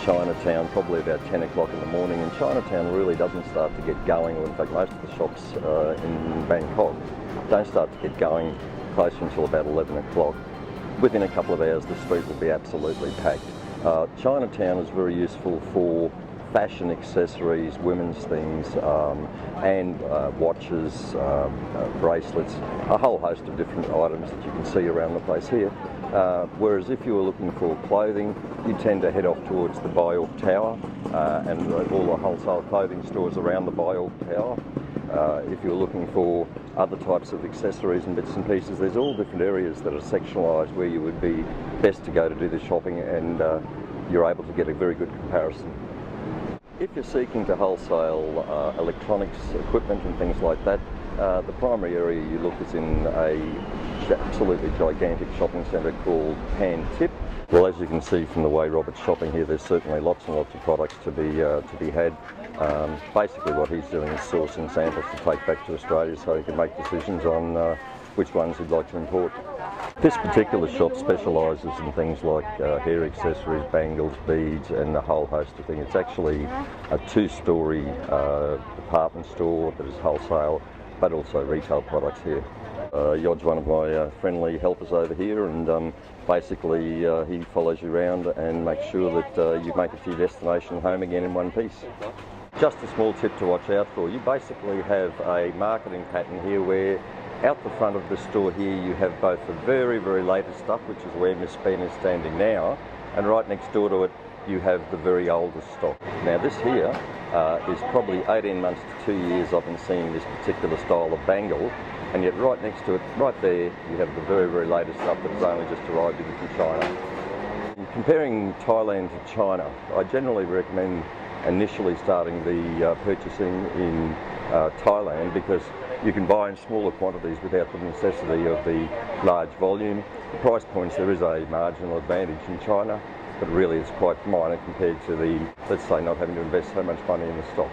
Chinatown probably about 10 o'clock in the morning, and Chinatown really doesn't start to get going, or in fact most of the shops in Bangkok don't start to get going closer until about 11 o'clock. Within a couple of hours the street will be absolutely packed. Chinatown is very useful for fashion accessories, women's things, and watches, bracelets, a whole host of different items that you can see around the place here. Whereas if you were looking for clothing, you tend to head off towards the Bayok Tower and all the wholesale clothing stores around the Bayok Tower. If you're looking for other types of accessories and bits and pieces, there's all different areas that are sectionalised where you would be best to go to do the shopping, and you're able to get a very good comparison. If you're seeking to wholesale electronics equipment and things like that, the primary area you look is in a absolutely gigantic shopping centre called Pan Tip. Well, as you can see from the way Robert's shopping here, there's certainly lots and lots of products to be had. Basically what he's doing is sourcing samples to take back to Australia so he can make decisions on which ones he'd like to import. This particular shop specialises in things like hair accessories, bangles, beads and a whole host of things. It's actually a two-storey department store that is wholesale but also retail products here. Yod's one of my friendly helpers over here, and basically he follows you around and makes sure that you make it to your destination home again in one piece. Just a small tip to watch out for. You basically have a marketing pattern here where out the front of the store here you have both the very, very latest stuff, which is where Miss Ben is standing now, and right next door to it you have the very oldest stock. Now this here is probably 18 months to 2 years I've been seeing this particular style of bangle, and yet right next to it, right there, you have the very, very latest stuff that has only just arrived in from China. In comparing Thailand to China, I generally recommend initially starting the purchasing in Thailand, because you can buy in smaller quantities without the necessity of the large volume. The price points, there is a marginal advantage in China, but really it's quite minor compared to the, let's say, not having to invest so much money in the stock.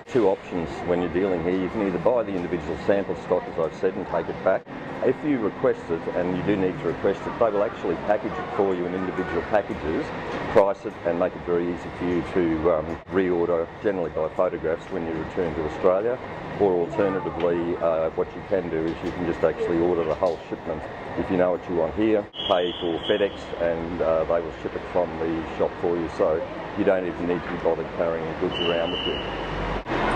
Two options when you're dealing here. You can either buy the individual sample stock, as I've said, and take it back. If you request it, and you do need to request it, they will actually package it for you in individual packages, price it and make it very easy for you to reorder, generally by photographs, when you return to Australia. Or alternatively, what you can do is you can just actually order the whole shipment. If you know what you want here, pay for FedEx and they will ship it from the shop for you, so you don't even need to be bothered carrying the goods around with you.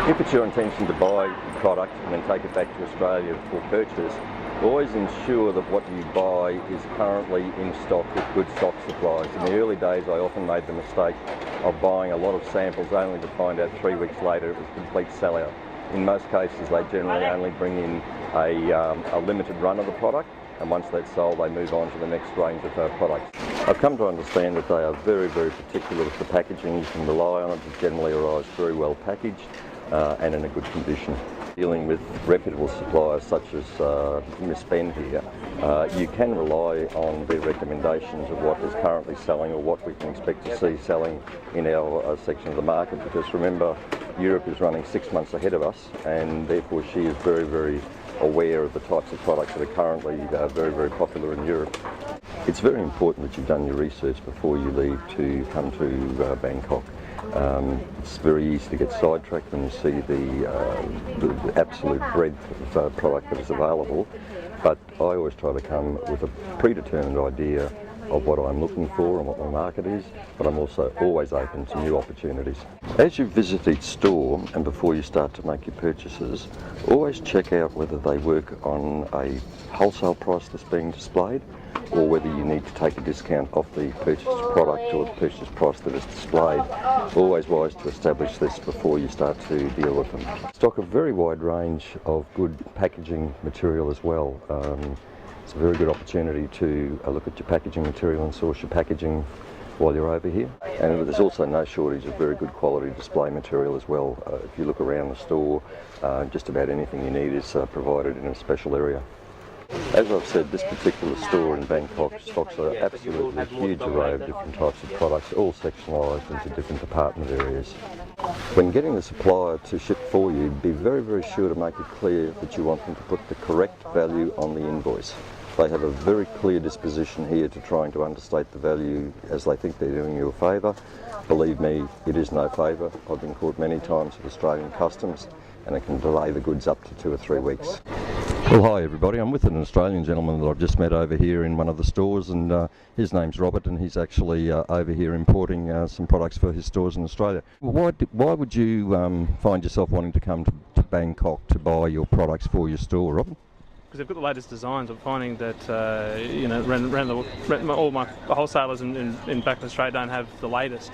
If it's your intention to buy the product and then take it back to Australia for purchase, always ensure that what you buy is currently in stock with good stock supplies. In the early days I often made the mistake of buying a lot of samples only to find out 3 weeks later it was a complete sellout. In most cases they generally only bring in a limited run of the product, and once that's sold they move on to the next range of products. I've come to understand that they are very, very particular with the packaging. You can rely on it. It generally arrives very well packaged and in a good condition. Dealing with reputable suppliers such as Miss Ben here, you can rely on their recommendations of what is currently selling or what we can expect to see selling in our section of the market, because remember, Europe is running 6 months ahead of us, and therefore she is very, very aware of the types of products that are currently very, very popular in Europe. It's very important that you've done your research before you leave to come to Bangkok. It's very easy to get sidetracked when you see the absolute breadth of product that is available, but I always try to come with a predetermined idea of what I'm looking for and what my market is, but I'm also always open to new opportunities. As you visit each store and before you start to make your purchases, always check out whether they work on a wholesale price that's being displayed, or whether you need to take a discount off the purchased product or the purchase price that is displayed. Always wise to establish this before you start to deal with them. Stock a very wide range of good packaging material as well. It's a very good opportunity to look at your packaging material and source your packaging while you're over here. And there's also no shortage of very good quality display material as well. If you look around the store, just about anything you need is provided in a special area. As I've said, this particular store in Bangkok stocks an absolutely huge array of different types of products, all sectionalised into different department areas. When getting the supplier to ship for you, be very, very sure to make it clear that you want them to put the correct value on the invoice. They have a very clear disposition here to trying to understate the value as they think they're doing you a favour. Believe me, it is no favour. I've been caught many times with Australian customs, and it can delay the goods up to 2 or 3 weeks. Well, hi everybody. I'm with an Australian gentleman that I've just met over here in one of the stores, and his name's Robert, and he's actually over here importing some products for his stores in Australia. Why would you find yourself wanting to come to Bangkok to buy your products for your store, Robert? Because they've got the latest designs. I'm finding that all my wholesalers in back in Australia don't have the latest.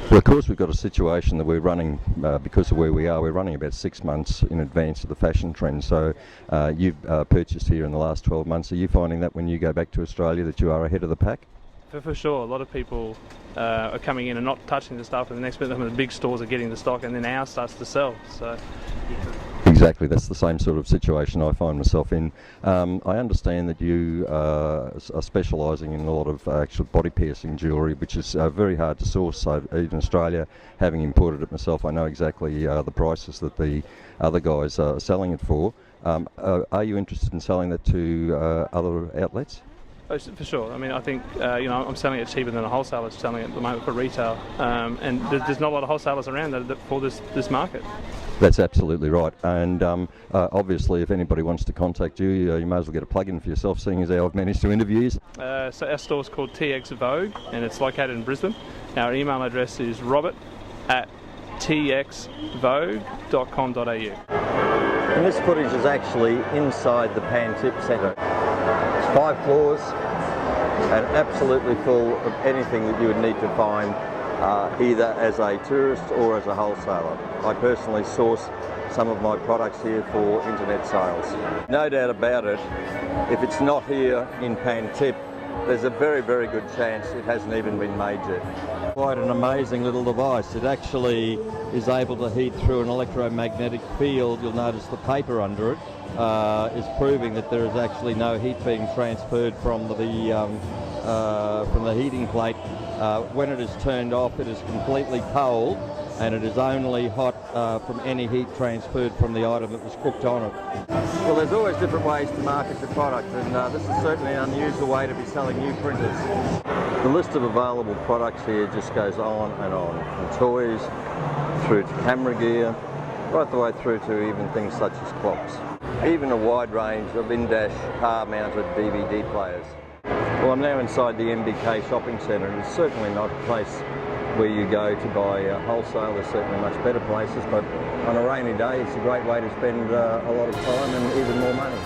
Well, of course, we've got a situation that we're running, because of where we are, we're running about 6 months in advance of the fashion trend. So you've purchased here in the last 12 months. Are you finding that when you go back to Australia that you are ahead of the pack? For sure, a lot of people are coming in and not touching the stuff, and the next minute the big stores are getting the stock, and then ours starts to sell. So. Exactly, that's the same sort of situation I find myself in. I understand that you are specialising in a lot of actual body piercing jewellery, which is very hard to source. So even in Australia, having imported it myself, I know exactly the prices that the other guys are selling it for. Are you interested in selling that to other outlets? Oh, for sure. I mean, I think I'm selling it cheaper than a wholesaler is selling it at the moment for retail, and there's not a lot of wholesalers around for this market. That's absolutely right, and obviously if anybody wants to contact you, you may as well get a plug-in for yourself, seeing as how I've managed to interview you. So our store's called TX Vogue, and it's located in Brisbane. Our email address is robert@txvogue.com.au. And this footage is actually inside the Pantip Centre. It's 5 floors and absolutely full of anything that you would need to find either as a tourist or as a wholesaler. I personally source some of my products here for internet sales. No doubt about it, if it's not here in Pantip, there's a very, very good chance it hasn't even been made yet. Quite an amazing little device. It actually is able to heat through an electromagnetic field. You'll notice the paper under it is proving that there is actually no heat being transferred from the heating plate. When it is turned off, it is completely cold, and it is only hot from any heat transferred from the item that was cooked on it. Well, there's always different ways to market your product, and this is certainly an unusual way to be selling new printers. The list of available products here just goes on, from toys through to camera gear, right the way through to even things such as clocks. Even a wide range of in-dash car-mounted DVD players. Well, I'm now inside the MBK shopping centre, and it's certainly not a place where you go to buy wholesale. There's certainly much better places, but on a rainy day it's a great way to spend a lot of time and even more money.